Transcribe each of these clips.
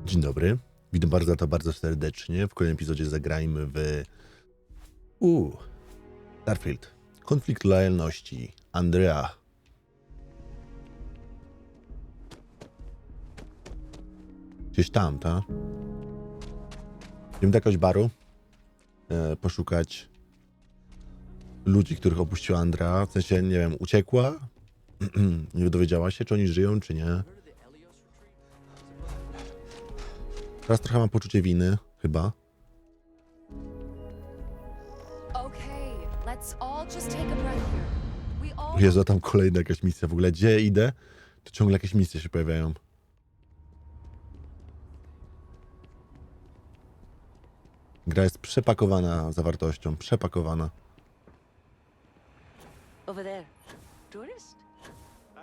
Dzień dobry, witam bardzo serdecznie w kolejnym epizodzie Zagrajmy w Starfield. Konflikt lojalności. Andreja. Gdzieś tam, ta? Idziemy do jakiegoś baru poszukać ludzi, których opuściła Andrea. W sensie, nie wiem, uciekła? Nie dowiedziała się, czy oni żyją, czy nie. Teraz trochę mam poczucie winy, chyba. Jezu, tam kolejna jakaś misja. W ogóle gdzie idę, to ciągle jakieś misje się pojawiają. Gra jest przepakowana zawartością, przepakowana. Over there. Tourist?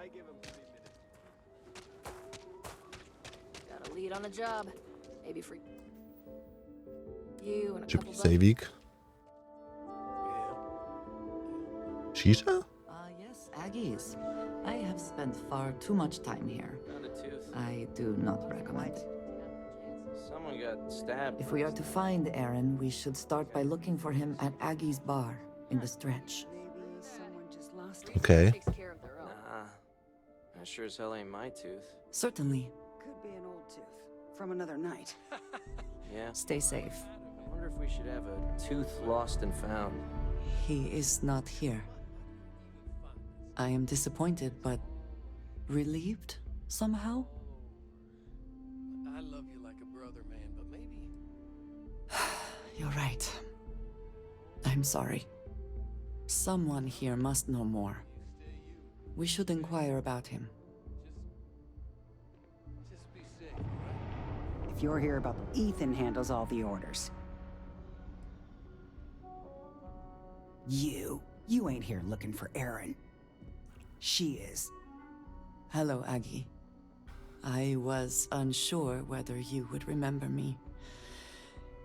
I give him 3 minutes. Got a lead on the job. Maybe free. You and a couple Szybki bucks. sejwik. Cisza? Yes, Aggies. I have spent far too much time here. Found a tooth. I do not recommend. Someone got stabbed. If we are to find Aaron, we should start by looking for him at Aggie's bar in the stretch. Maybe someone just lost it. Okej. Takes care of their own. Nah, that sure as hell ain't my tooth. Certainly. Could be an old tooth from another night. Yeah. Stay safe. I wonder if we should have a tooth lost and found. He is not here. I am disappointed, but relieved somehow. I love you like a brother, man, but maybe... You're right. I'm sorry. Someone here must know more. We should inquire about him. Just be safe, right? If you're here about Ethan handles all the orders. You ain't here looking for Aaron. She is. Hello, Aggie. I was unsure whether you would remember me.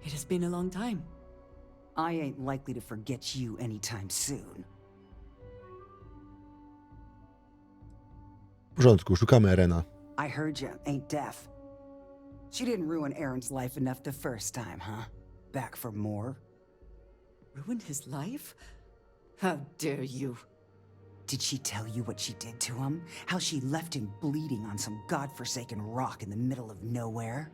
It has been a long time. I ain't likely to forget you anytime soon. W porządku, szukamy Erena. I heard ya ain't deaf. She didn't ruin Aaron's life enough the first time, huh? Back for more? Ruined his life? How dare you? Did she tell you what she did to him? How she left him bleeding on some godforsaken rock in the middle of nowhere?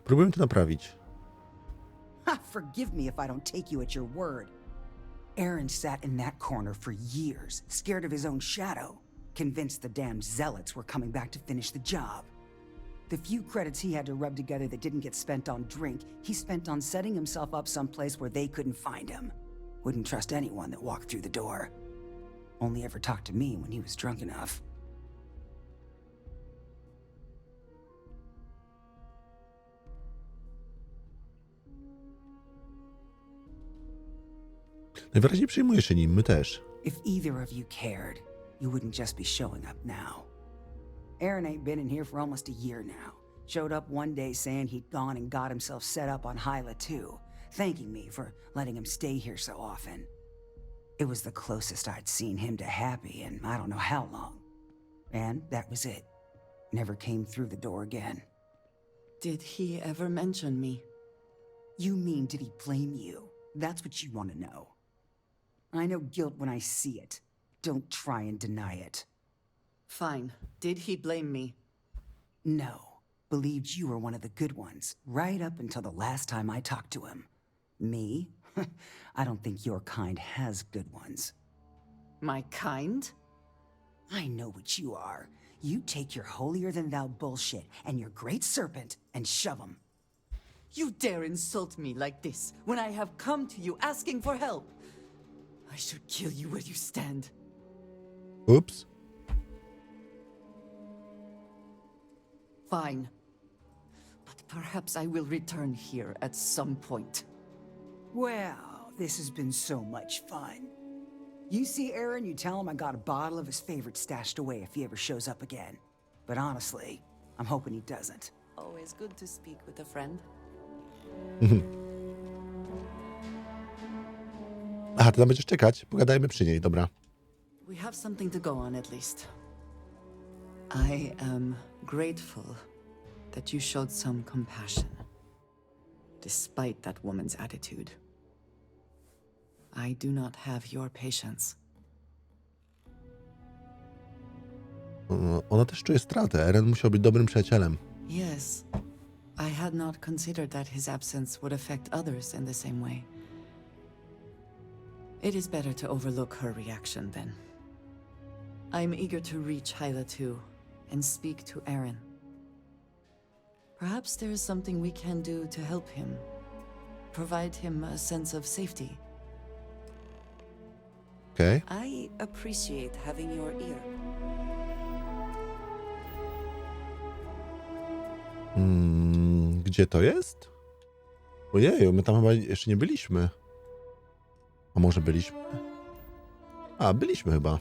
Próbujemy to naprawić. Ha, forgive me if I don't take you at your word. Aaron sat in that corner for years, scared of his own shadow, convinced the damn zealots were coming back to finish the job. The few credits he had to rub together that didn't get spent on drink, he spent on setting himself up someplace where they couldn't find him. Wouldn't trust anyone that walked through the door. Only ever talked to me when he was drunk enough. Najwyraźniej przyjmuje się nim, my też. If either of you cared, you wouldn't just be showing up now. Aaron ain't been in here for almost a year now. Showed up one day saying he'd gone and got himself set up on 𝗲𝗄𝗃, thanking me for letting him stay here so often. It was the closest I'd seen him to happy in I don't know how long. And that was it. Never came through the door again. Did he ever mention me? You mean did he blame you? That's what you want to know. I know guilt when I see it. Don't try and deny it. Fine. Did he blame me? No. Believed you were one of the good ones, right up until the last time I talked to him. Me? I don't think your kind has good ones. My kind? I know what you are. You take your holier-than-thou bullshit and your great serpent and shove 'em. You dare insult me like this when I have come to you asking for help. I should kill you where you stand. Ups. Fine. But perhaps I will return here at some point. Well, this has been so much fun. You see Aaron, you tell him I got a bottle of his favorite stashed away if he ever shows up again. But honestly, I'm hoping he doesn't. Always good to speak with a friend. Aha, ty tam będziesz czekać? Pogadajmy przy niej, dobra. We have something to go on at least. I am grateful that you showed some compassion, despite that woman's attitude. I do not have your patience. Ona też czuje stratę. Eren musiał być dobrym przyjacielem. Yes, I had not considered that his absence would affect others in the same way. It is better to overlook her reaction then. I'm eager to reach Hyla too, and speak to Eren. Perhaps there is something we can do to help him, provide him a sense of safety. Okej. I appreciate having your ear. Gdzie to jest? Ojeju, my tam chyba jeszcze nie byliśmy. A może byliśmy? A, byliśmy chyba.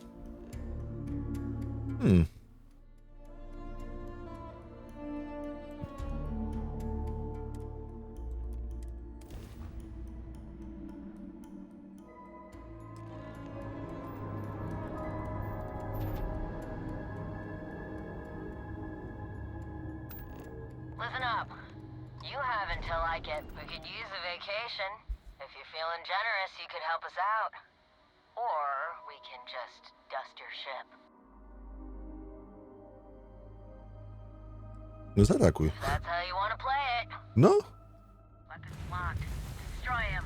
Listen up. You have until we could use a vacation. If you're feeling generous, you could help us out. Or we can just dust your ship. No zaatakuj. If that's how you want to play it. No. Weapons locked. Destroy him.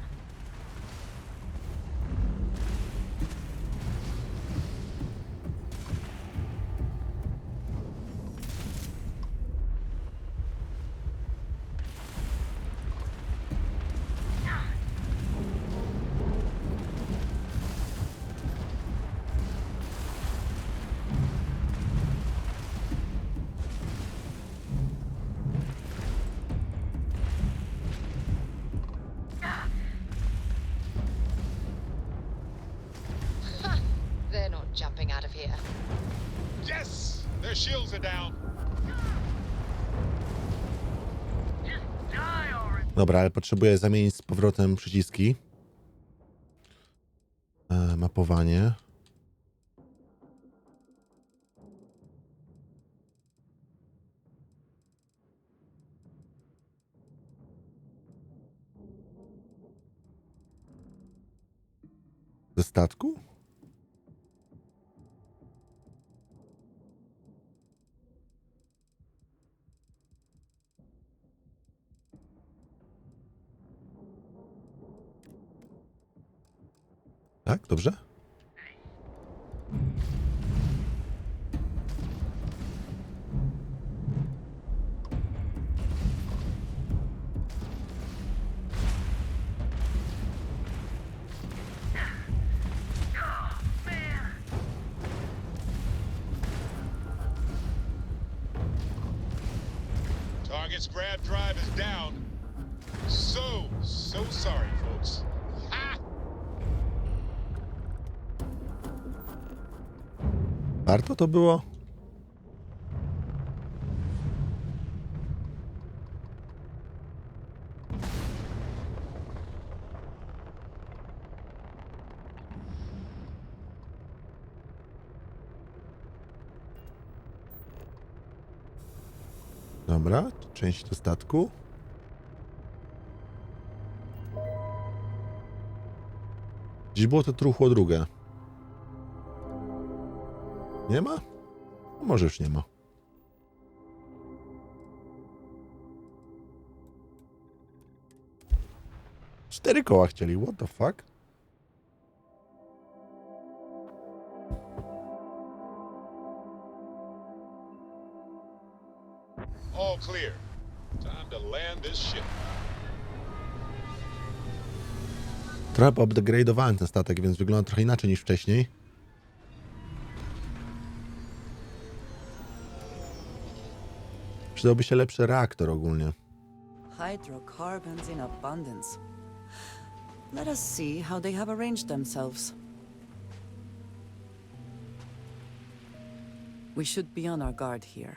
They're not jumping out of here. Yes! Their shields are down. Just die already. Dobra, ale potrzebuję zamienić z powrotem przyciski. Mapowanie. Ze statku? Tak, dobrze? Target's grab drive is down. So sorry, folks. Ha! Warto to było? Dobra, część do statku. Gdzieś było to truchło drugie. Nie ma? No może już nie ma. Cztery koła chcieli, what the fuck? All clear. Time to land this ship. Trochę upgrade'owałem ten statek, więc wygląda trochę inaczej niż wcześniej. Przydałby się lepszy reaktor ogólnie. Hydrocarbons in abundance. Let us see how they have arranged themselves. We should be on our guard here.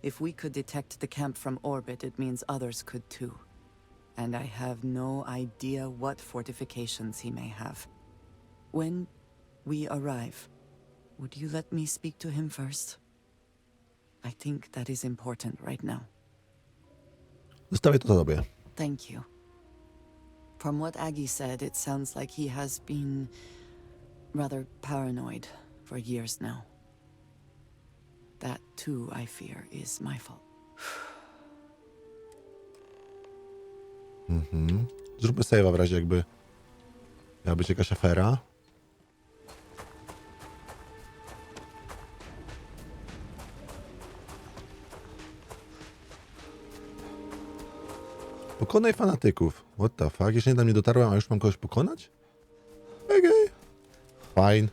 If we could detect the camp from orbit, it means others could too. and I have no idea what fortifications he may have. When we arrive, would you let me speak to him first? I think that is important right now. Zostawię to tobie. Thank you. From what Aggie said, it sounds like he has been rather paranoid for years now. That too, I fear, is my fault. Zróbmy save'a w razie jakby miała być jakaś afera. Pokonaj fanatyków. What the fuck? Jeszcze nie tam nie dotarłem, a już mam kogoś pokonać? Okej. Fine.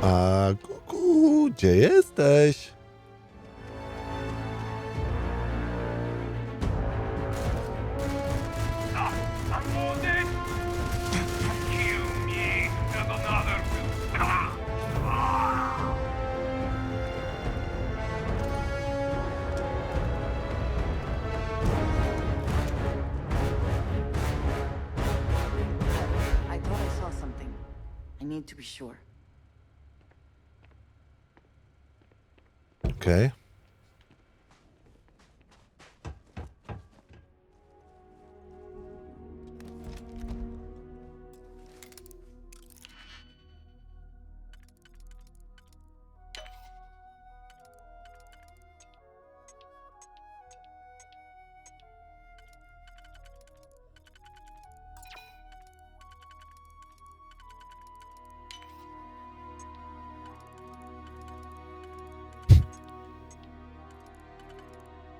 A kuku, gdzie jesteś? I thought I saw something. I need to be sure. Okej.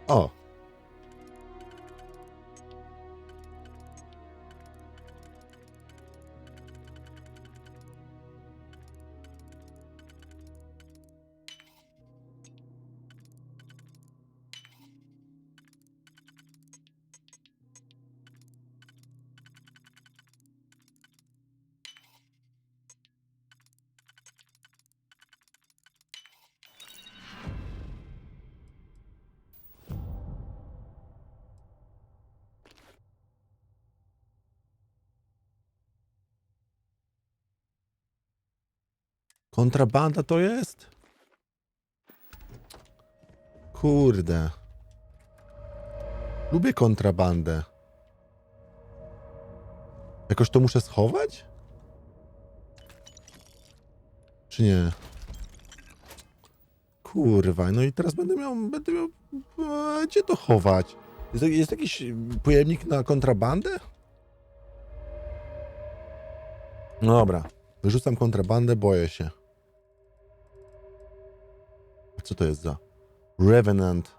O. Kontrabanda to jest? Kurde. Lubię kontrabandę. Jakoś to muszę schować? Czy nie? Kurwa, no i teraz będę miał gdzie to chować? Jest jakiś pojemnik na kontrabandę? No dobra, wyrzucam kontrabandę, boję się. A co to jest za Revenant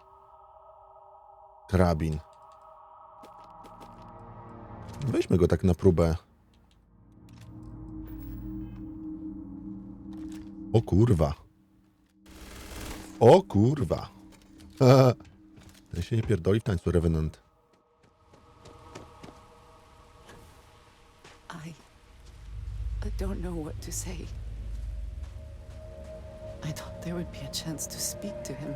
karabin? Weźmy go tak na próbę. O kurwa. O kurwa. Ten się nie pierdoli w tańcu Revenant. don't know what to say. I thought there would be a chance to speak to him.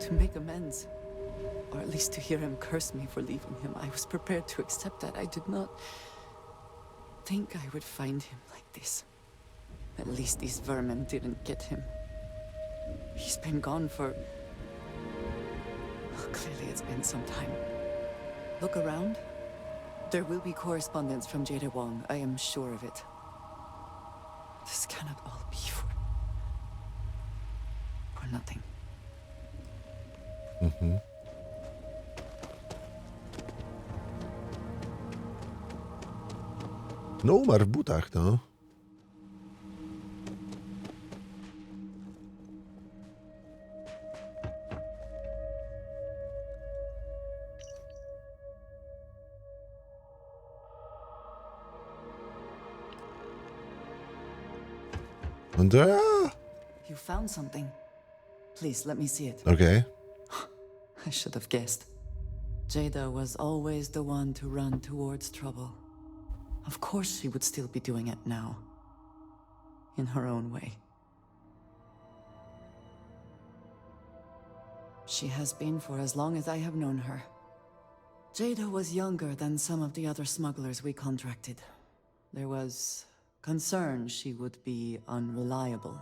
To make amends. Or at least to hear him curse me for leaving him. I was prepared to accept that. I did not think I would find him like this. At least these vermin didn't get him. He's been gone for... Oh, clearly it's been some time. Look around. There will be correspondence from Jada Wong. I am sure of it. This cannot all be for nothing. No umarł w butach, no. Andrea? You found something. Please, let me see it. Okay. I should have guessed. Jada was always the one to run towards trouble. Of course she would still be doing it now. In her own way. She has been for as long as I have known her. Jada was younger than some of the other smugglers we contracted. There was concern she would be unreliable.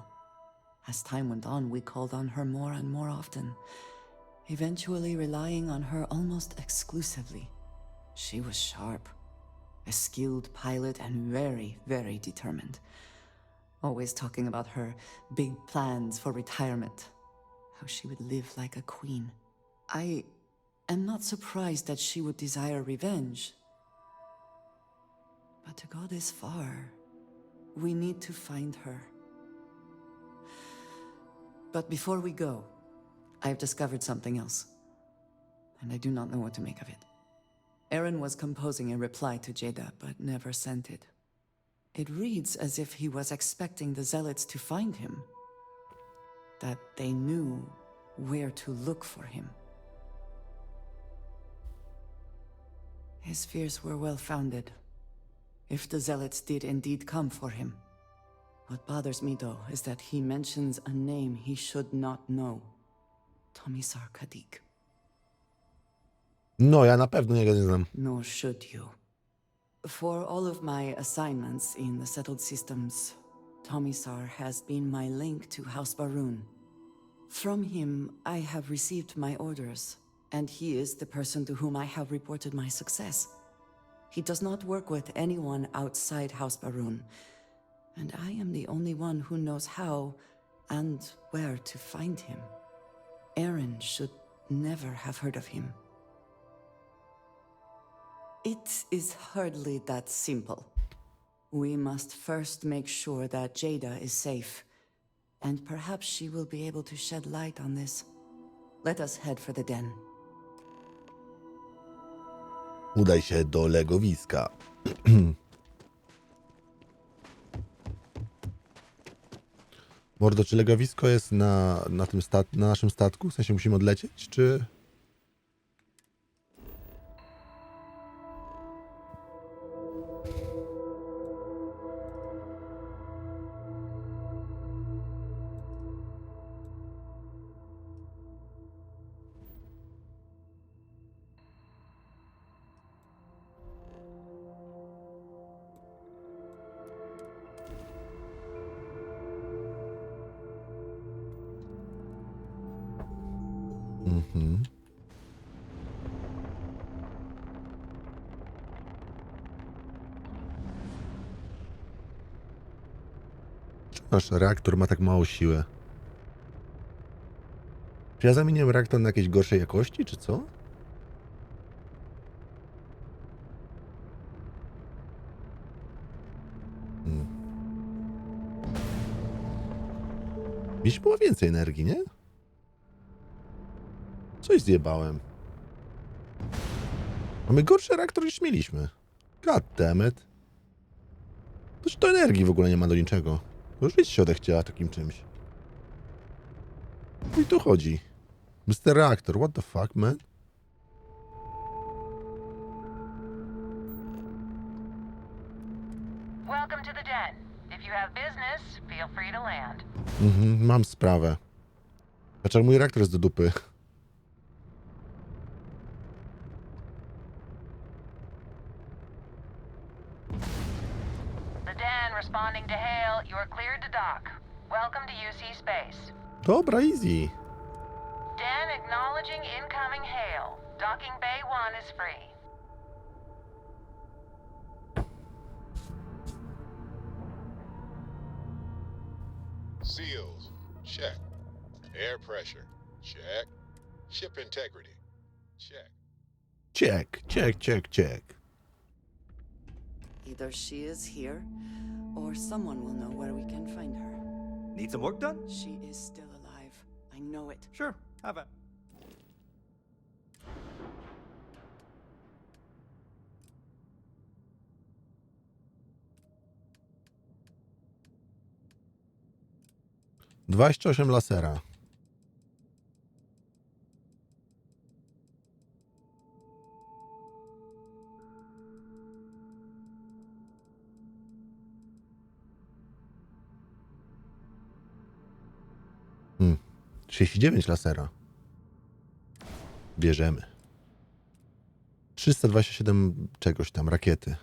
As time went on, we called on her more and more often, eventually relying on her almost exclusively. She was sharp, a skilled pilot and very, very determined. Always talking about her big plans for retirement, how she would live like a queen. I am not surprised that she would desire revenge. But to go this far, we need to find her. But before we go, I've discovered something else. And I do not know what to make of it. Aaron was composing a reply to Jada, but never sent it. It reads as if he was expecting the Zealots to find him. That they knew where to look for him. His fears were well-founded. If the Zealots did indeed come for him. What bothers me, though, is that he mentions a name he should not know. 𝗏𝗏𝗺𝗁𝗃. No, ja na pewno jego nie znam. Nor should you. For all of my assignments in the settled systems, 𝗏𝗏𝗺 has been my link to House Va'ruun. From him, I have received my orders, and he is the person to whom I have reported my success. He does not work with anyone outside House Va'ruun, and I am the only one who knows how and where to find him. Aaron should never have heard of him. It is hardly that simple. We must first make sure that Jada is safe, and perhaps she will be able to shed light on this. Let us head for the den. Udaj się do legowiska. Mordo, czy legowisko jest na naszym statku? W sensie musimy odlecieć, czy... Nasz reaktor ma tak mało siły. Czy ja zamieniłem reaktor na jakiejś gorszej jakości, czy co? Mieliśmy było więcej energii, nie? Coś zjebałem. Mamy gorszy reaktor niż mieliśmy. God damn it. To energii w ogóle nie ma do niczego. To już wiecie, się odechciała takim czymś. I tu chodzi. Mr. Reactor, what the fuck, man? Welcome to the den. If you have business, feel free to land. Mam sprawę. Dlaczego mój reaktor jest do dupy? The den responding to hail. You are cleared to dock. Welcome to UC space. Dobra, easy. Den acknowledging incoming hail. Docking bay 1 is free. Seals, check. Air pressure, check. Ship integrity, check. Check. Either she is here, or someone will know where we can find her. Need some work done? She is still alive. I know it. Sure, have it. „28 lasera. Hmm. 39 lasera. Bierzemy. 327 czegoś tam, rakiety.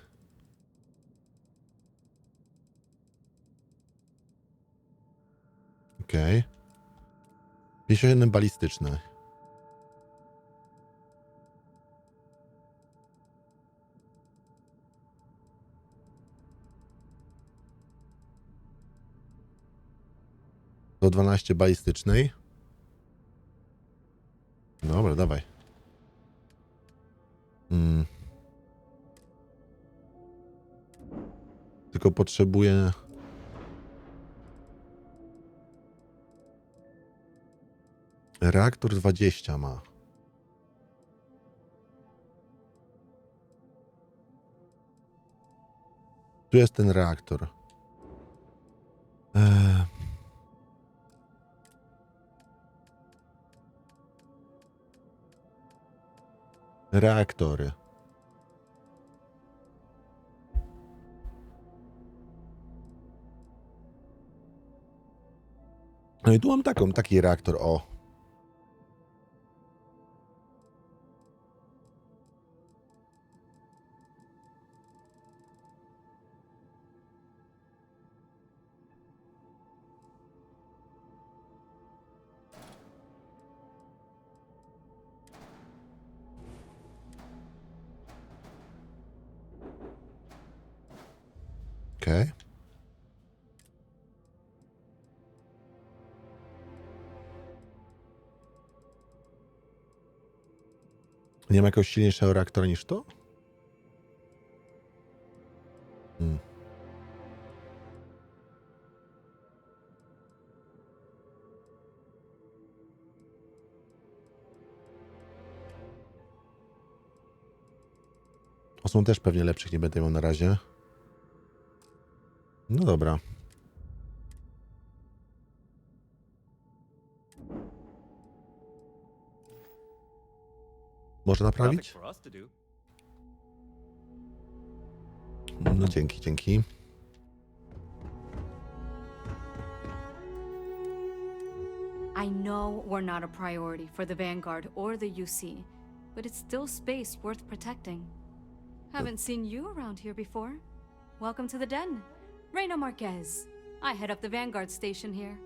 Okej. 51 balistyczne. Do 12 balistycznej. Dobra, dawaj. Tylko potrzebuję... Reaktor 20 ma. Tu jest ten reaktor. Reaktory. No i tu mam taki reaktor, o. Okej. Nie ma jakiegoś silniejszego reaktora niż to? Są też pewnie lepszych, nie będę miał na razie. No dobra. Można naprawić? No dzięki. I know we're not a priority for the Vanguard or the UC, but it's still space worth protecting. Haven't seen you around here before. Welcome to the den. Reina Marquez. I head up the Vanguard station here.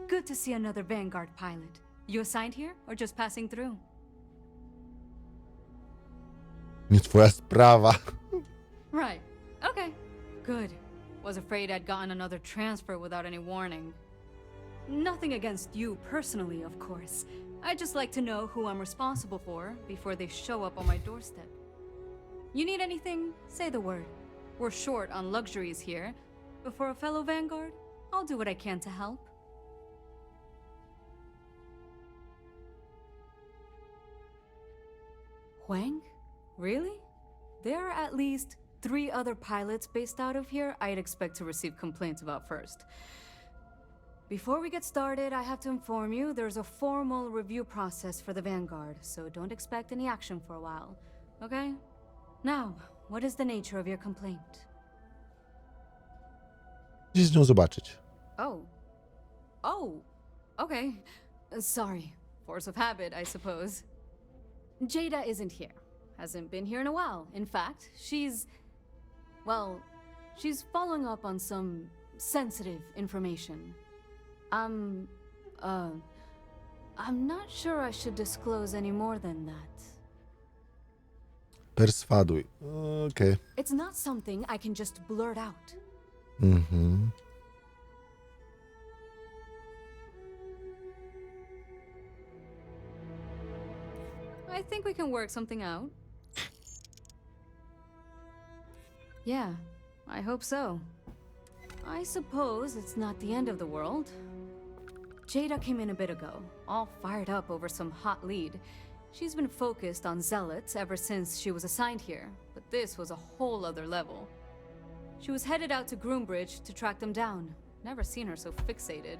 Good to see another Vanguard pilot. You assigned here or just passing through? Nie twoja sprawa. Right. Okay. Good. Was afraid I'd gotten another transfer without any warning. Nothing against you personally, of course. I'd just like to know who I'm responsible for before they show up on my doorstep. You need anything? Say the word. We're short on luxuries here, but for a fellow Vanguard, I'll do what I can to help. Huang? Really? There are at least 3 other pilots based out of here I'd expect to receive complaints about first. Before we get started, I have to inform you there's a formal review process for the Vanguard, so don't expect any action for a while, okay? Now, what is the nature of your complaint? Gdzieś z nią zobaczyć. Oh. Oh. Okay. Sorry. Force of habit, I suppose. Jada isn't here. Hasn't been here in a while. In fact, she's following up on some sensitive information. I'm not sure I should disclose any more than that. Perswaduj. Okej. It's not something I can just blurt out. Mhm. I think we can work something out. Yeah, I hope so. I suppose it's not the end of the world. Jada came in a bit ago, all fired up over some hot lead. She's been focused on zealots ever since she was assigned here, but this was a whole other level. She was headed out to Groombridge to track them down. Never seen her so fixated.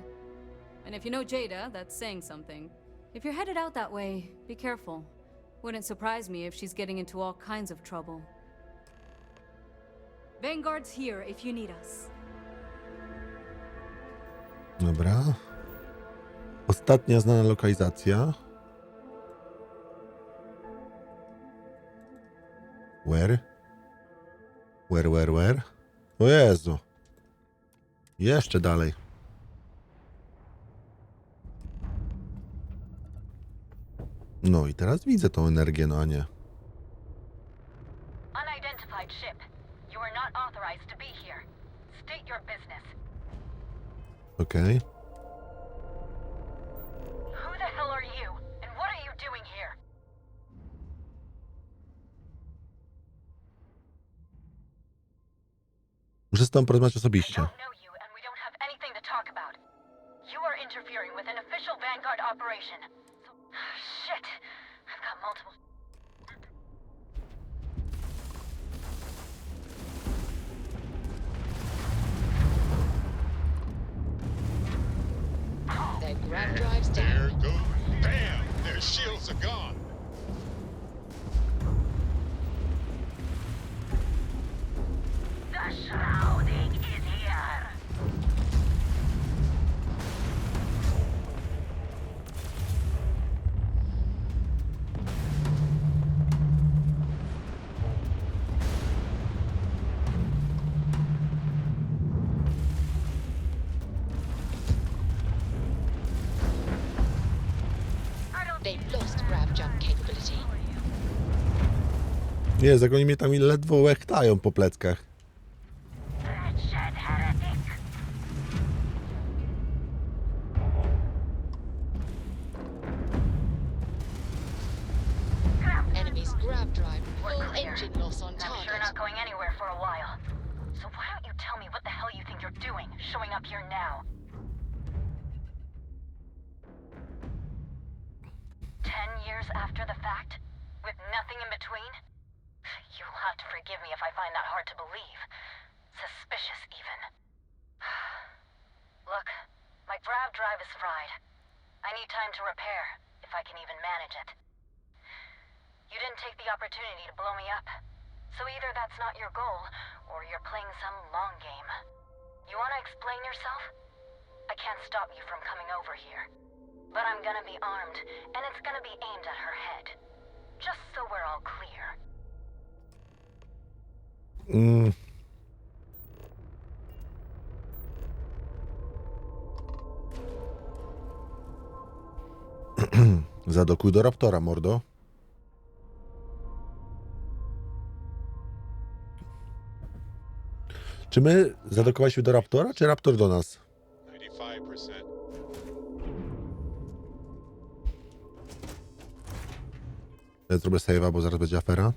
And if you know Jada, that's saying something. If you're headed out that way, be careful. Wouldn't surprise me if she's getting into all kinds of trouble. Vanguard's here if you need us. Dobra. Ostatnia znana lokalizacja. Where? Where? O Jezu. Jeszcze dalej. No i teraz widzę tą energię, no a nie. Unidentified ship. You are not authorized to be here. State your business. Okej. Who the hell are you? And what are you doing here? Muszę z tobą porozmawiać I osobiście. don't know you and we don't have anything to talk about. You are interfering with an official Vanguard operation. So, shit. I've got multiple... Their grav drive's There down. goes. Bam! Their shields are gone. The shrouding is here. They've lost grav jump capability. Jezu, jak oni mnie tam ledwo łechtają po pleckach. Wretched heretic. Enemy's grav drive. We're Full clear. engine loss on I'm sure target. not going anywhere for a while. So why don't you tell me what the hell you think you're doing, showing up here now? 10 years after the fact? With nothing in between? You'll have to forgive me if I find that hard to believe. Suspicious, even. Look, my grav drive is fried. I need time to repair, if I can even manage it. You didn't take the opportunity to blow me up. So either that's not your goal, or you're playing some long game. You want to explain yourself? I can't stop you from coming over here. But I'm gonna be armed, and it's gonna be aimed at her head. Just so we're all clear. Zadokuj do Raptora, mordo. Czy my zadokowaliśmy do Raptora, czy Raptor do nas? 95%. Ja zrobię save'a, bo zaraz będzie afera.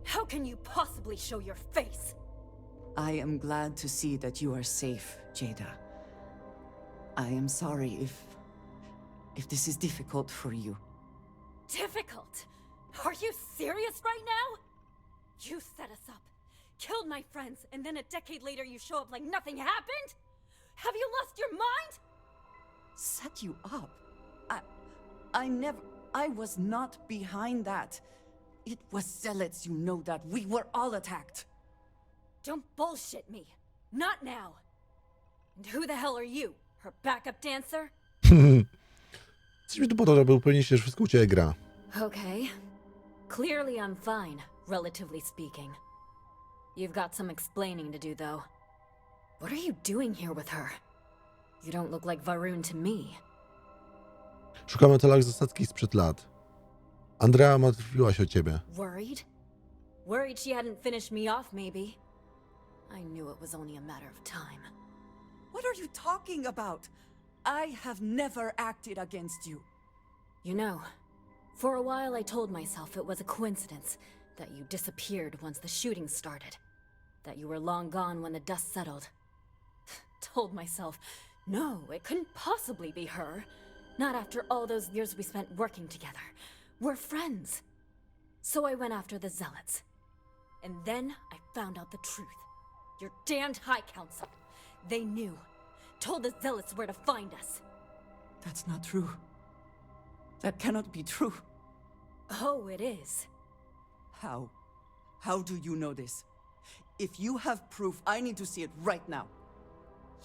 How can you possibly show your face? I am glad to see that you are safe, Jada. I am sorry if this is difficult for you. Difficult? Are you serious right now? You set us up, killed my friends, and then a decade later you show up like nothing happened? Have you lost your mind? Set you up? I was not behind that. It was zealots, you know that. We were all attacked. Don't bullshit me. Not now. And who the hell are you? Her backup dancer? Jesteśmy tu po to, żeby upewnić się, że wszystko u ciebie gra. Okay. Clearly I'm fine, relatively speaking. You've got some explaining to do, though. What are you doing here with her? You don't look like Va'ruun to me. Szukamy o celach zasadzki sprzed lat. Andrea martwiła się o ciebie. Worried? Worried she hadn't finished me off, maybe. I knew it was only a matter of time. What are you talking about? I have never acted against you. You know, for a while I told myself it was a coincidence that you disappeared once the shooting started. That you were long gone when the dust settled. Told myself, no, it couldn't possibly be her. Not after all those years we spent working together. We're friends. So I went after the Zealots. And then I found out the truth. Your damned High Council. They knew. Told the Zealots where to find us. That's not true. That cannot be true. Oh, it is. How? How do you know this? If you have proof, I need to see it right now.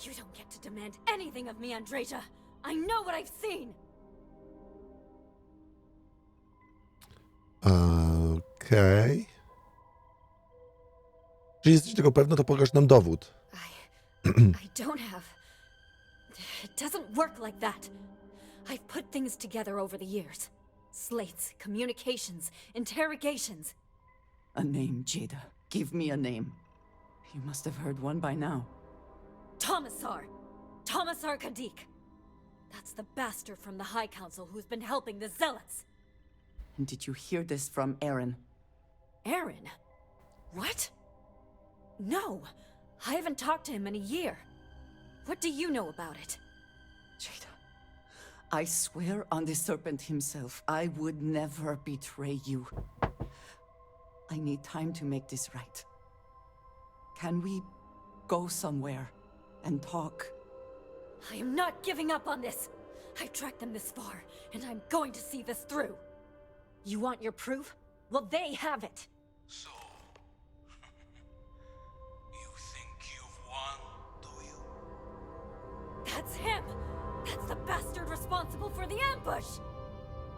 You don't get to demand anything of me, Andreja. I know what I've seen. Okej. Jeśli jesteś tego pewna, to pokaż nam dowód. I don't have... It doesn't work like that. I've put things together over the years. Slates, communications, interrogations. A name, Jada. Give me a name. You must have heard one by now. 𝗏𝗄𝗏. That's the bastard from the High Council who's been helping the Zealots. And did you hear this from Aaron? Aaron? What? No, I haven't talked to him in a year. What do you know about it? Jada, I swear on the serpent himself, I would never betray you. I need time to make this right. Can we go somewhere and talk? I am not giving up on this. I've tracked them this far, and I'm going to see this through. You want your proof? Well, they have it. So, you think you've won, do you? That's him! That's the bastard responsible for the ambush!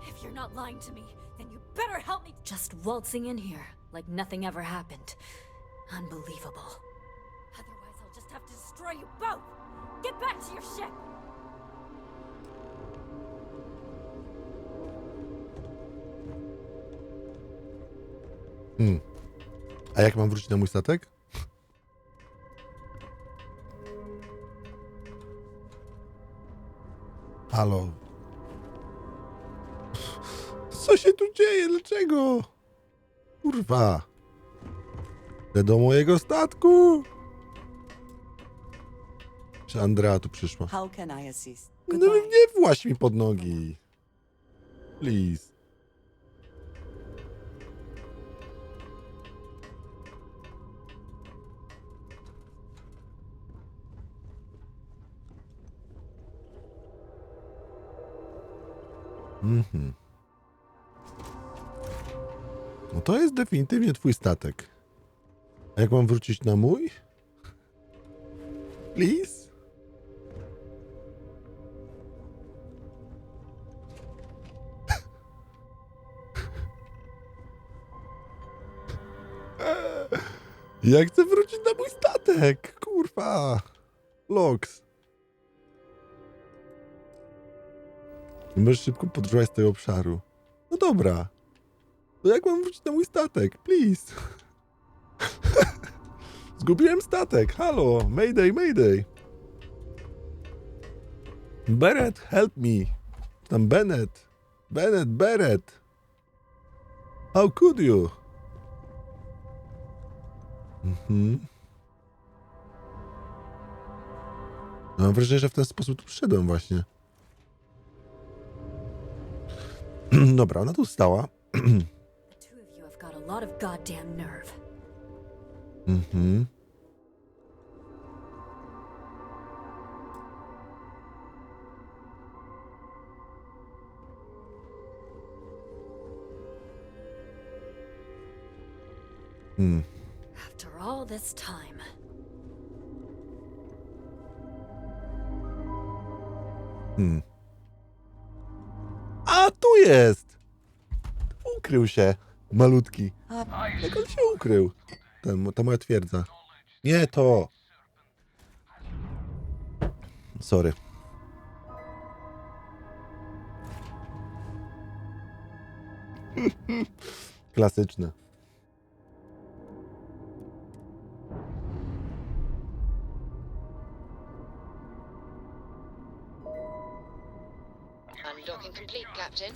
If you're not lying to me, then you better help me. Just waltzing in here like nothing ever happened. Unbelievable. Otherwise, I'll just have to destroy you both! Get back to your ship! A jak mam wrócić na mój statek? Halo. Co się tu dzieje? Dlaczego? Kurwa. Idę do mojego statku. Czy Andrea tu przyszła? How can I assist? No nie właź mi pod nogi. Please. No to jest definitywnie twój statek. A jak mam wrócić na mój? Please? Ja chcę wrócić na mój statek! Kurwa! Loks. Nie możesz szybko podróżować z tego obszaru. No dobra. To jak mam wrócić na mój statek? Please. Zgubiłem statek. Halo. Mayday, mayday. Beret, help me. Tam Bennett. Beret. How could you? Mam wrażenie, że w ten sposób tu przyszedłem właśnie. Dobra, ona tu stała. After all this time. A, tu jest! Ukrył się, malutki. Jak on się ukrył? Ta moja twierdza. Nie to! Sorry. Klasyczne. Unlocking complete, Captain.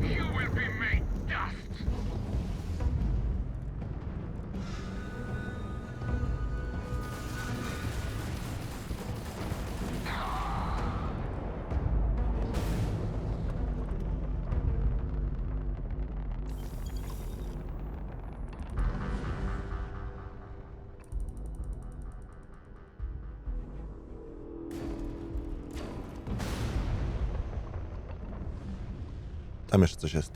You will be made dust. Tam jeszcze coś jest.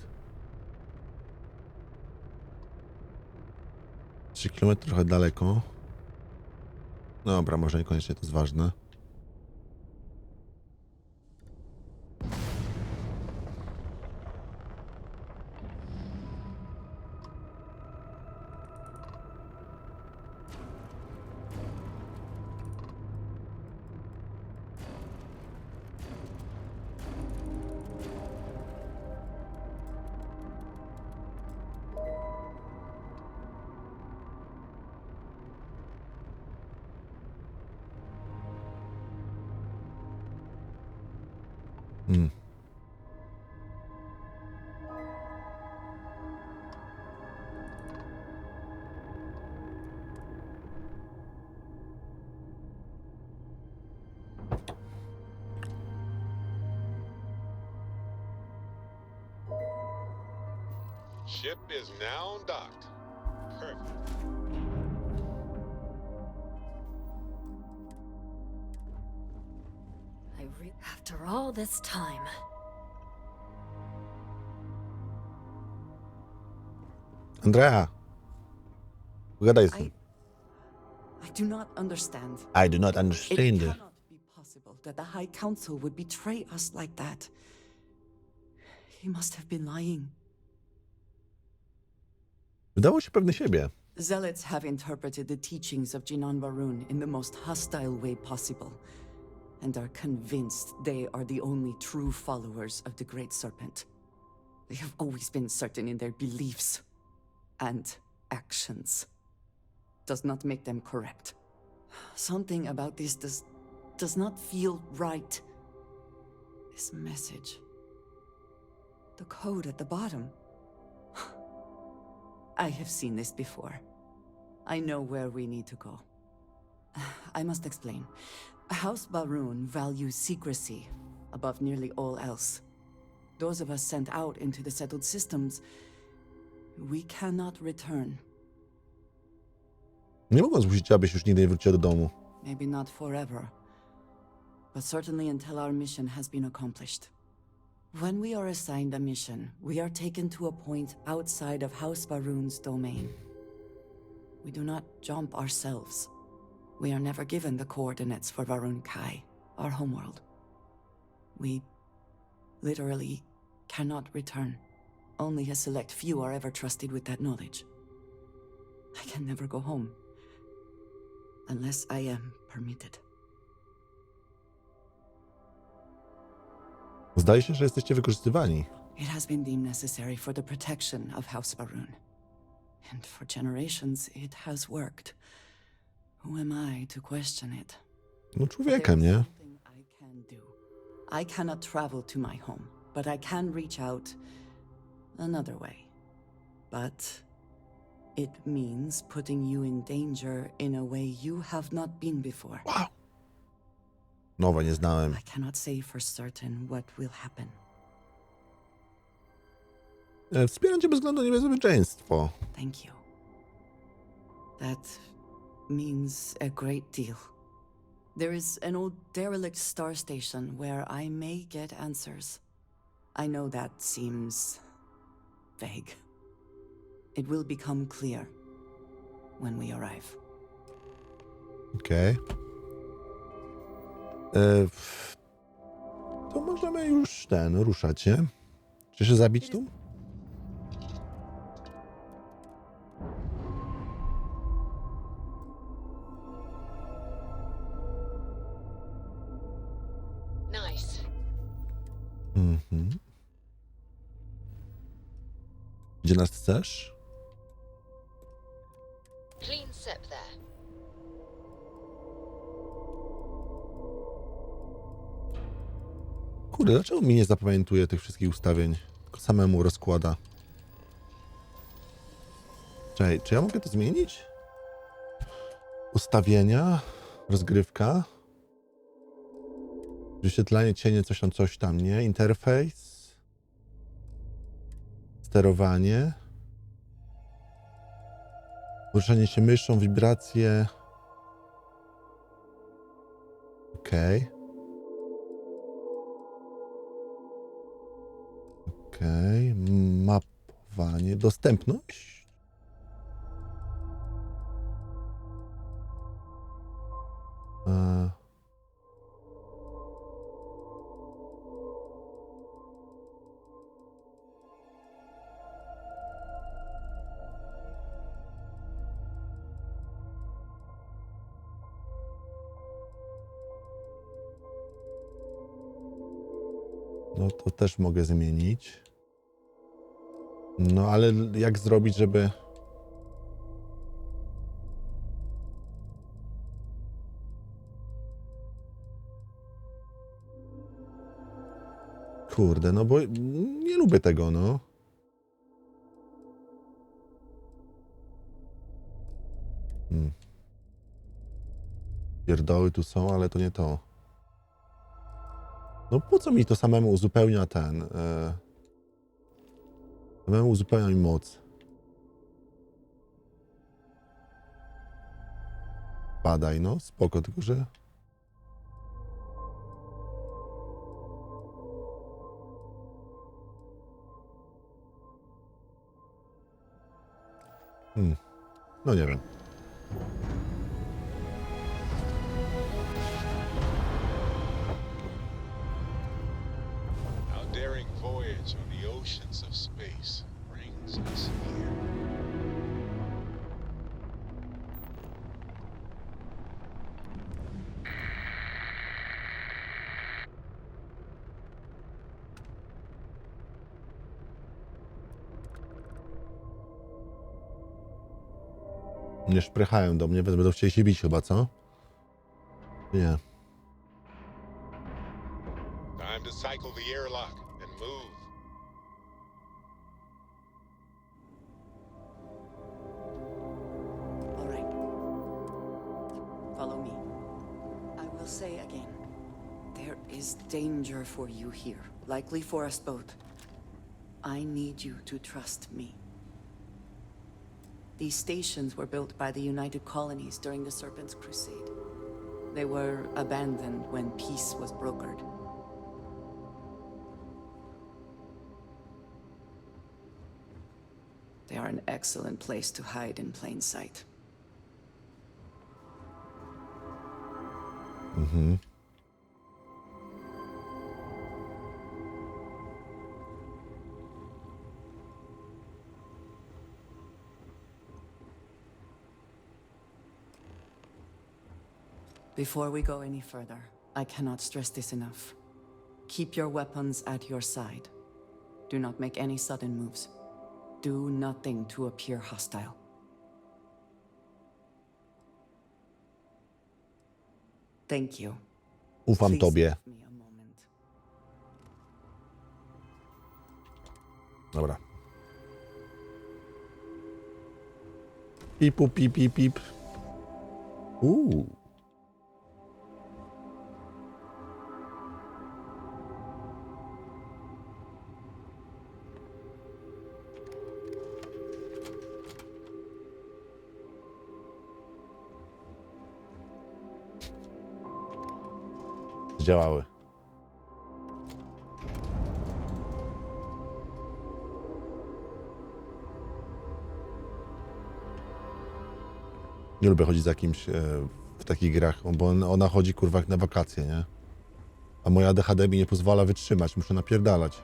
3 km trochę daleko. Dobra, może niekoniecznie to jest ważne. Ship is now docked. Perfect. After all this time. Andrea. Pogadaj z nim. I do not understand. I do not understand. It cannot be possible that the High Council would betray us like that. He must have been lying. Wydało się pewny siebie. Zealots have interpreted the teachings of Jinan Barun in the most hostile way possible, and are convinced they are the only true followers of the Great Serpent. They have always been certain in their beliefs and actions. Does not make them correct. Something about this does not feel right. This message. The code at the bottom. I have seen this before. I know where we need to go. I must explain. House Barun values secrecy above nearly all else. Those of us sent out into the settled systems, we cannot return. Nie mogą zmusić, abyś już nigdy nie wróciła do domu. Maybe not forever, but certainly until our mission has been accomplished. When we are assigned a mission, we are taken to a point outside of House Barun's domain. We do not jump ourselves. We are never given the coordinates for Va'ruun Kai, our homeworld. We literally cannot return. Only a select few are ever trusted with that knowledge. I can never go home. Unless I am permitted. Zdaje się, że jesteście wykorzystywani. It has been deemed necessary for the protection of House Barun. And for generations it has worked. Who am I to question it? No człowiekiem, nie? I can do. I cannot travel to my home, but I can reach out another way. But it means putting you in danger in a way you have not been before. Wow. Nowe nie znałem. I cannot say for certain what will happen. Wspieram cię bez względu na niebezpieczeństwo. Thank you. That means a great deal. There is an old derelict star station where I may get answers. I know that seems vague. It will become clear when we arrive. Okej. To możemy już ruszać, nie? Czy się zabić tu? Nice. Mhm. Gdzie nas chcesz? Clean sep there. Kurde, dlaczego mi nie zapamiętuje tych wszystkich ustawień? Tylko samemu rozkłada. Czekaj, czy ja mogę to zmienić? Ustawienia, rozgrywka, wyświetlanie cienie, coś tam, nie? Interfejs, sterowanie, poruszanie się myszą, wibracje. Okej. Okej, mapowanie, dostępność. No to też mogę zmienić. No ale jak zrobić, żeby... Kurde, no bo nie lubię tego, no. Pierdoły tu są, ale to nie to. No po co mi to samemu uzupełnia samemu uzupełnia mi moc. Badaj, no, spoko, tylko że... No nie wiem. Our daring voyage on the oceans of space brings us here. Nie szprychają do mnie, więc będą chcieli się bić chyba, co? Nie. Time to cycle the airlock and move. All right. Follow me. I will say again, there is danger for you here, likely for us both. I need you to trust me. These stations were built by the United Colonies during the Serpent's Crusade. They were abandoned when peace was brokered. They are an excellent place to hide in plain sight. Mhm. Before we go any further, I cannot stress this enough. Keep your weapons at your side. Do not make any sudden moves. Do nothing to appear hostile. Thank you. Ufam Please tobie. give me a moment. Dobra. Pipu, pip, pip, pip. działały. Nie lubię chodzić za kimś w takich grach, bo ona chodzi kurwa jak na wakacje, nie? A moja ADHD mi nie pozwala wytrzymać, muszę napierdalać.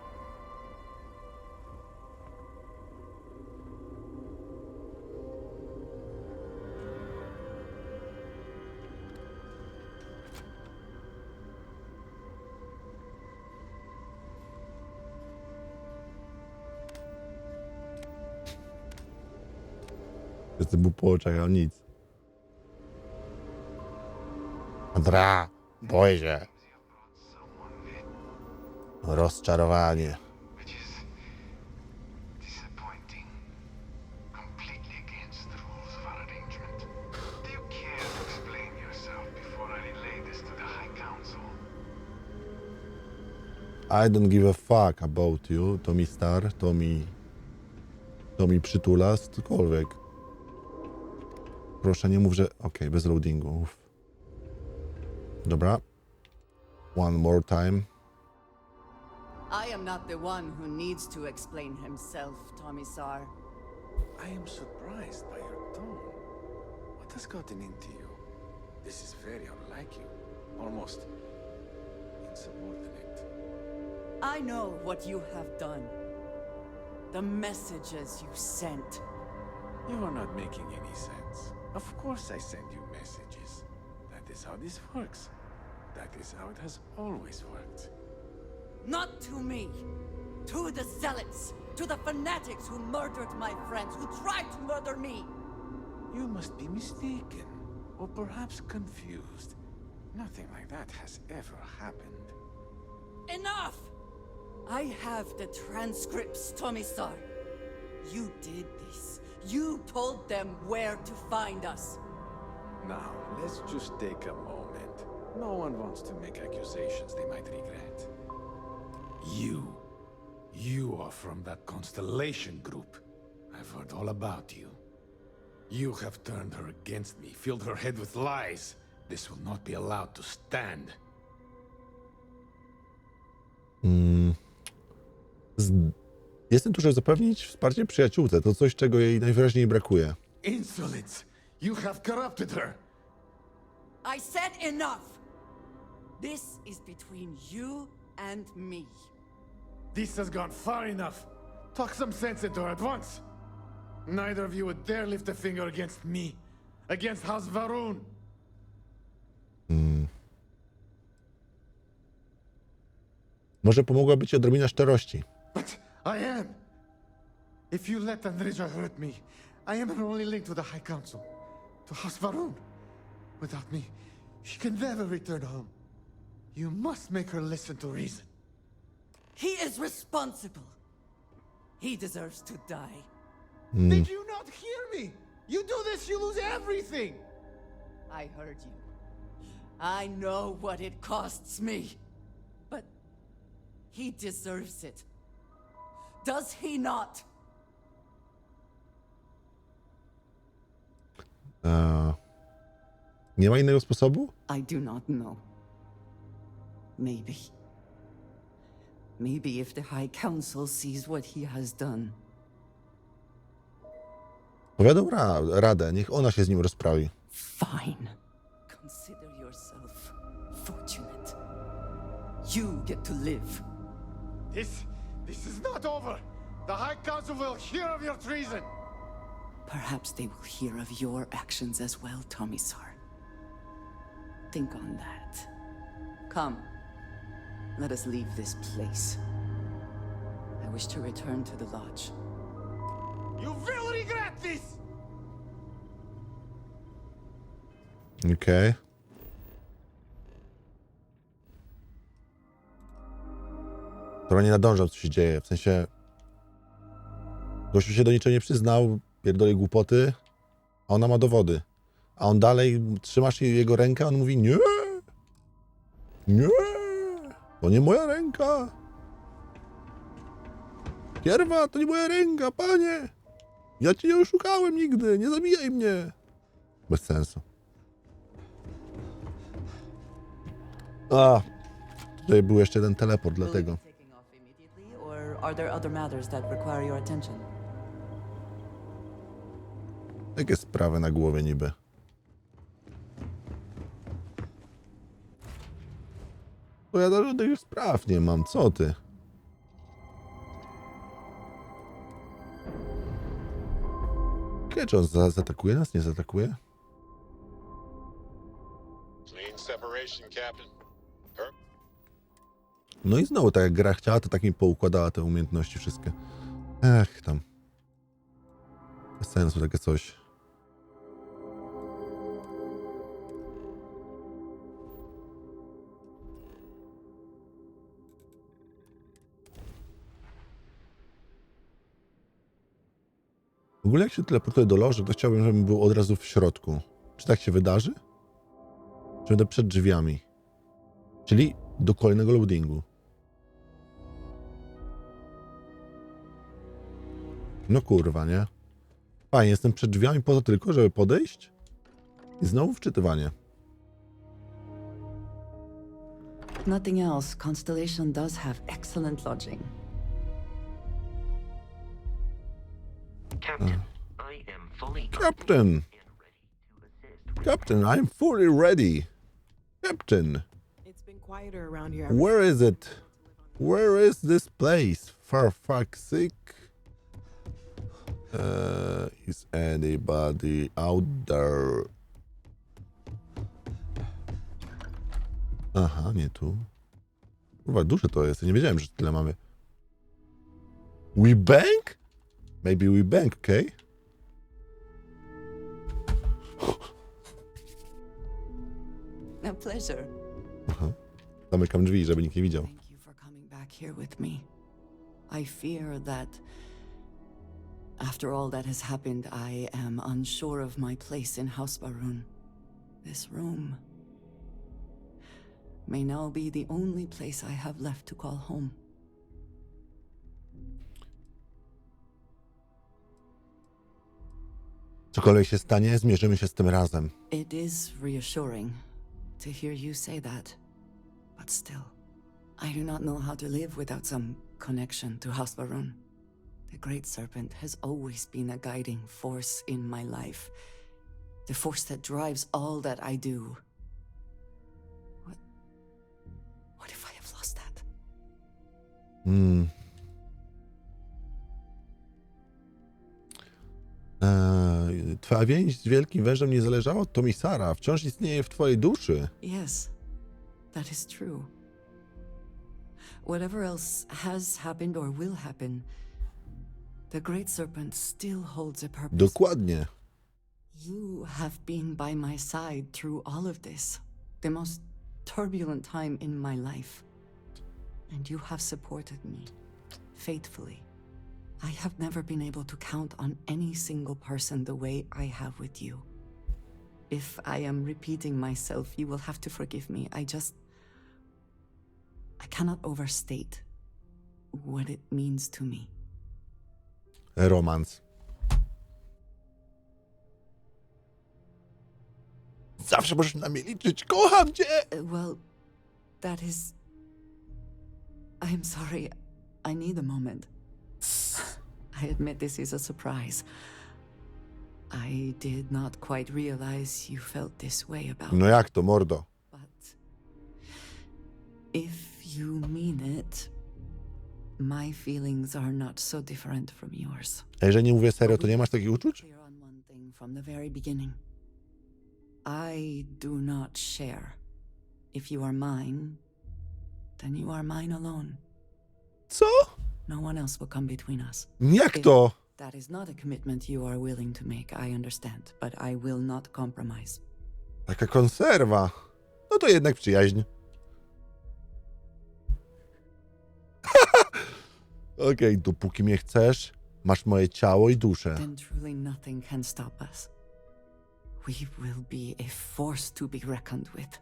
Jestem mu po oczach, a nic. Andra, boję się. Rozczarowanie. I don't give a fuck about you. To mi star, to mi przytula, cokolwiek. Proszę, nie mów, że... Okej, bez loadingu. Uf. Dobra. One more time. I am not the one who needs to explain himself, 𝗏𝗏𝗃𝗄𝗏. I am surprised by your tone. What has gotten into you? This is very unlike you. Almost insubordinate. I know what you have done. The messages you sent. You are not making any sense. Of course I send you messages. That is how this works. That is how it has always worked. Not to me. To the zealots. To the fanatics who murdered my friends, who tried to murder me. You must be mistaken, or perhaps confused. Nothing like that has ever happened. Enough! I have the transcripts, 𝗏𝗏𝗃𝗄𝗏. You did this. You told them where to find us. Now, let's just take a moment. No one wants to make accusations they might regret. You are from that Constellation group. I've heard all about you. You have turned her against me, filled her head with lies. This will not be allowed to stand. Jestem tu, żeby zapewnić wsparcie przyjaciółce. To coś, czego jej najwyraźniej brakuje. Insolence! You have corrupted her! I said enough! This is between you and me. This has gone far enough. Talk some sense into her at once. Neither of you would dare lift a finger against me. Against House Va'ruun. Może pomogłaby ci odrobina szczerości. But I am. If you let Andreja hurt me, I am her only link to the High Council. To House Va'ruun. Without me, she can never return home. You must make her listen to reason. He is responsible. He deserves to die. Did you not hear me? You do this, you lose everything! I heard you. I know what it costs me. But he deserves it. Does he not? Nie ma innego sposobu? I do not know. Maybe. Maybe if the High Council sees what he has done. Powiadam radę, niech ona się z nim rozprawi. Fine. Consider yourself fortunate. You get to live. This is not over! The High Council will hear of your treason! Perhaps they will hear of your actions as well, 𝗏𝗏𝗃𝗄𝗏. Think on that. Come. Let us leave this place. I wish to return to the lodge. You will regret this! Okej. Dobra, nie nadążam, co się dzieje. W sensie... Gościu się do niczego nie przyznał, pierdoli głupoty, a ona ma dowody. A on dalej, trzymasz jego rękę, a on mówi nie! Nie! To nie moja ręka! 𝗏𝗏𝗃𝗄𝗏, to nie moja ręka, panie! Ja cię nie oszukałem nigdy, nie zabijaj mnie! Bez sensu. Tutaj był jeszcze jeden teleport, dlatego. Or are there other matters that require your attention? Jakie sprawy na głowie niby? Bo ja do żadnych spraw nie mam, co ty? Czy on zaatakuje nas? Nie zaatakuje? Clean separation, Captain. No i znowu, tak jak gra chciała, to tak mi poukładała te umiejętności wszystkie. Ech, tam. Bez sensu takie coś. W ogóle jak się teleportuję do loży, to chciałbym, żebym był od razu w środku. Czy tak się wydarzy? Czy będę przed drzwiami? Czyli do kolejnego loadingu. No kurwa, nie? Fajnie, jestem przed drzwiami po to tylko, żeby podejść i znowu wczytywanie. Nothing else, Constellation does have excellent lodging. Captain, I am fully Captain! Captain, I'm fully ready. Captain! It's been quieter around here. Where is it? Where is this place? For fuck's sake? Is anybody out there? Aha, nie tu. Kurwa, duże to jest. Ja nie wiedziałem, że tyle mamy. We bank? Maybe we bank, okay? A pleasure. Aha. Zamykam drzwi, żeby nikt nie widział. Thank you for coming back here with me. I fear that after all that has happened, I am unsure of my place in 𝗏𝗄𝗏. This room may now be the only place I have left to call home. Cokolwiek się stanie, zmierzymy się z tym razem. It is reassuring to hear you say that, but still, I do not know how to live without some connection to 𝗏𝗄𝗏. The Great Serpent has always been a guiding force in my life, the force that drives all that I do. What if I have lost that? Twoja więź z wielkim wężem nie zależała od Tomisara. Wciąż istnieje w twojej duszy. Yes, that is true. Whatever else has happened or will happen, the Great Serpent still holds a purpose. Dokładnie. You have been by my side through all of this, the most turbulent time in my life. And you have supported me faithfully. I have never been able to count on any single person the way I have with you. If I am repeating myself, you will have to forgive me. I cannot overstate what it means to me. Romans. Zawsze możesz na mnie liczyć. Kocham cię! Well, that is... I am sorry. I need a moment. I admit this is a surprise. I did not quite realize you felt this way about No jak to, mordo? But if you mean it, my feelings are not so different from yours. A jeżeli nie mówię serio, to nie masz takich uczuć? Clear on one thing from the very beginning. I do not share. If you are mine, then you are mine alone. Co? No one else will come between us. Jak to? That is not a commitment you are willing to make, I understand, but I will not compromise. Taka konserwa. No to jednak przyjaźń. Okej, dopóki mnie chcesz, masz moje ciało i duszę. Then truly nothing can stop us. We will be a force to be reckoned with.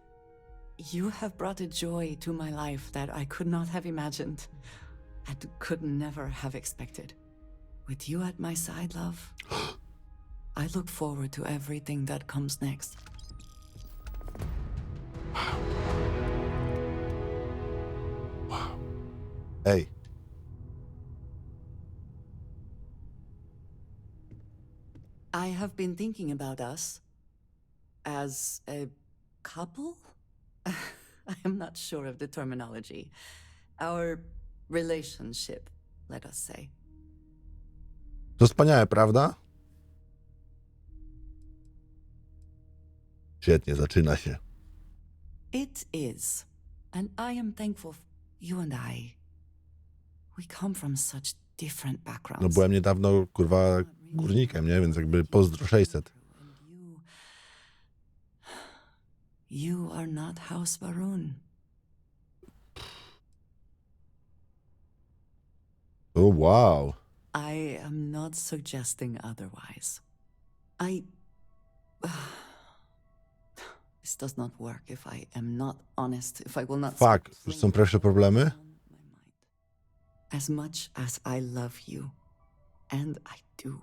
You have brought a joy to my life that I could not have imagined and could never have expected. With you at my side, love, I look forward to everything that comes next. Ej. I have been thinking about us as a couple? I am not sure of the terminology. Our relationship, let us say. To wspaniałe, prawda? Świetnie, zaczyna się. It is. And I am thankful you and I. We come from such different backgrounds. No byłem niedawno, kurwa, górnikiem, nie? Więc jakby pozdro 600. You are not 𝗏𝗄𝗃𝗏𝗃𝗏. Oh, wow. I am not suggesting otherwise. This does not work if I am not honest, if I will not... Fuck, już są pierwsze problemy? As much as I love you, and I do,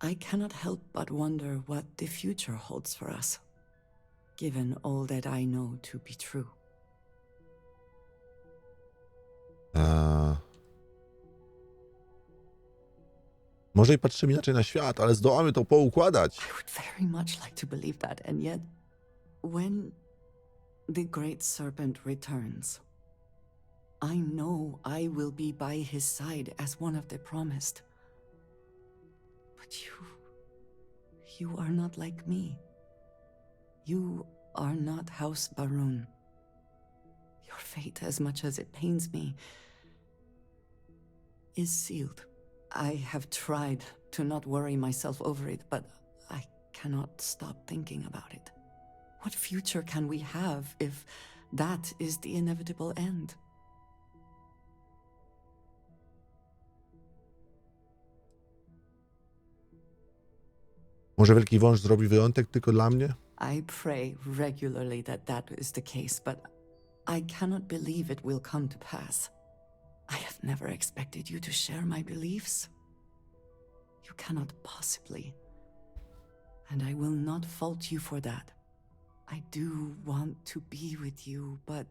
I cannot help but wonder what the future holds for us, given all that I know to be true. Może i patrzymy inaczej na świat, ale zdołamy to poukładać. I would very much like to believe that, and yet, when the Great Serpent returns, I know I will be by his side as one of the promised. But you are not like me. You are not 𝗏𝗄𝗃𝗏𝗃𝗏. Your fate, as much as it pains me, is sealed. I have tried to not worry myself over it, but I cannot stop thinking about it. What future can we have if that is the inevitable end? Może wielki wąż zrobi wyjątek tylko dla mnie? I pray regularly that that is the case, but I cannot believe it will come to pass. I have never expected you to share my beliefs. You cannot possibly. And I will not fault you for that. I do want to be with you, but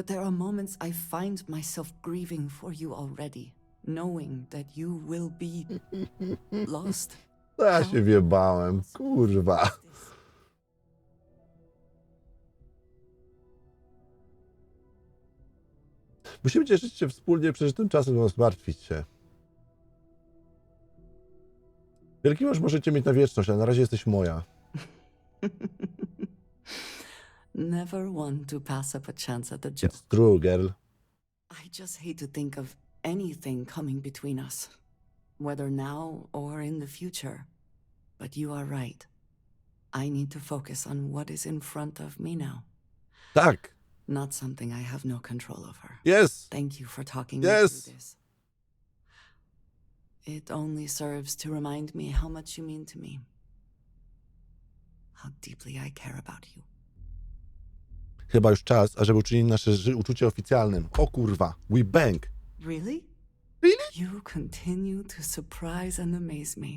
there are moments I find myself grieving for you already, knowing that you will be lost. Ja się wjebałem, kurwa. Musimy cieszyć się wspólnie przeżytym czasem, zamiast martwić się. Wielki mąż możecie mieć na wieczność, a na razie jesteś moja. Never one to pass up a chance at the joke. It's true, girl. I just hate to think of anything coming between us, whether now or in the future. But you are right. I need to focus on what is in front of me now. Tak. Not something I have no control over. Yes. Thank you for talking me through this. It only serves to remind me how much you mean to me. How deeply I care about you. Chyba już czas, ażeby uczynić nasze uczucie oficjalnym. O kurwa, we bang. Really? Really? You continue to surprise and amaze me.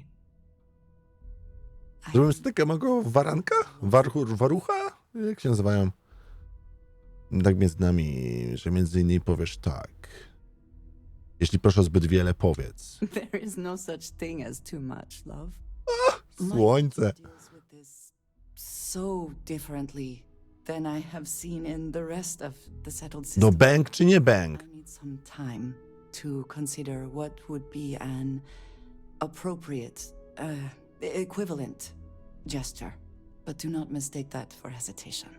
Zrobimy stykę mego waranka? Warucha? Jak się nazywają? Tak między nami, że między innymi powiesz tak. Jeśli proszę o zbyt wiele, powiedz. There is no such thing as too much, love. Słońce. So differently than I have seen in the rest of the settled system. No bang czy nie bang? I need some time to consider what would be an appropriate, equivalent gesture. But do not mistake that for hesitation.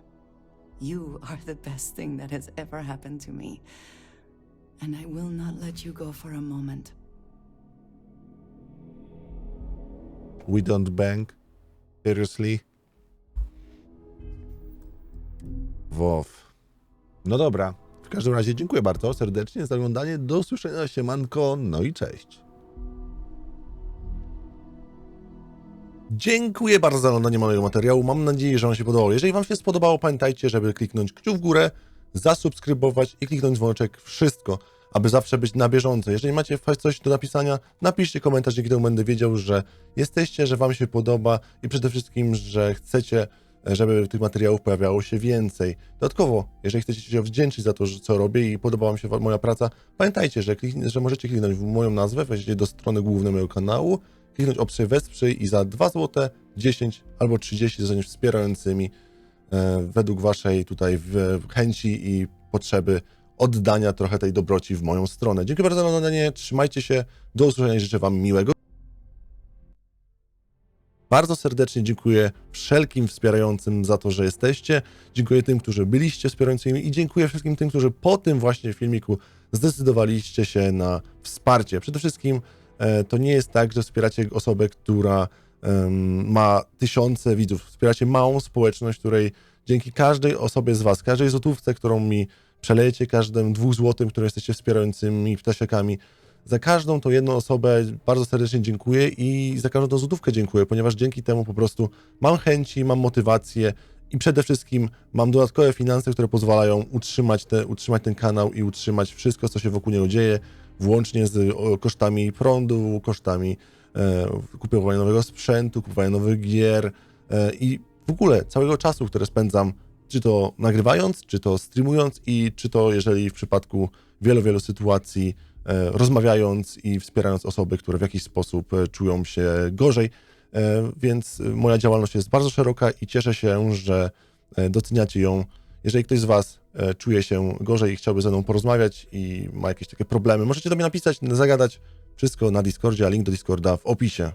You are the best thing that has ever happened to me. And I will not let you go for a moment. We don't bang? Seriously? Wow. No dobra. W każdym razie dziękuję bardzo serdecznie za oglądanie. Do usłyszenia, siemanko, no i cześć. Dziękuję bardzo za oglądanie mojego materiału. Mam nadzieję, że wam się podobało. Jeżeli wam się spodobało, pamiętajcie, żeby kliknąć kciuk w górę, zasubskrybować i kliknąć dzwoneczek. Wszystko, aby zawsze być na bieżąco. Jeżeli macie coś do napisania, napiszcie komentarz, dzięki temu będę wiedział, że jesteście, że wam się podoba i przede wszystkim, że chcecie żeby tych materiałów pojawiało się więcej. Dodatkowo, jeżeli chcecie się wdzięczyć za to, co robię i podobała wam się moja praca, pamiętajcie, że możecie kliknąć w moją nazwę, wejdziecie do strony głównej mojego kanału, kliknąć opcję wesprzyj i za 2 zł, 10 albo 30 zostaniesz wspierającymi według waszej tutaj chęci i potrzeby oddania trochę tej dobroci w moją stronę. Dziękuję bardzo za oglądanie, trzymajcie się, do usłyszenia i życzę wam miłego. Bardzo serdecznie dziękuję wszelkim wspierającym za to, że jesteście. Dziękuję tym, którzy byliście wspierającymi i dziękuję wszystkim tym, którzy po tym właśnie filmiku zdecydowaliście się na wsparcie. Przede wszystkim to nie jest tak, że wspieracie osobę, która ma tysiące widzów. Wspieracie małą społeczność, której dzięki każdej osobie z was, każdej złotówce, którą mi przelejecie, każdym 2 złotym, które jesteście wspierającymi ptasiakami, za każdą tą jedną osobę bardzo serdecznie dziękuję i za każdą tą złotówkę dziękuję, ponieważ dzięki temu po prostu mam chęci, mam motywację i przede wszystkim mam dodatkowe finanse, które pozwalają utrzymać ten kanał i utrzymać wszystko, co się wokół niego dzieje, włącznie z kosztami prądu, kosztami kupowania nowego sprzętu, kupowania nowych gier i w ogóle całego czasu, które spędzam, czy to nagrywając, czy to streamując i czy to, jeżeli w przypadku wielu sytuacji rozmawiając i wspierając osoby, które w jakiś sposób czują się gorzej, więc moja działalność jest bardzo szeroka i cieszę się, że doceniacie ją. Jeżeli ktoś z was czuje się gorzej i chciałby ze mną porozmawiać i ma jakieś takie problemy, możecie do mnie napisać, zagadać, wszystko na Discordzie, a link do Discorda w opisie.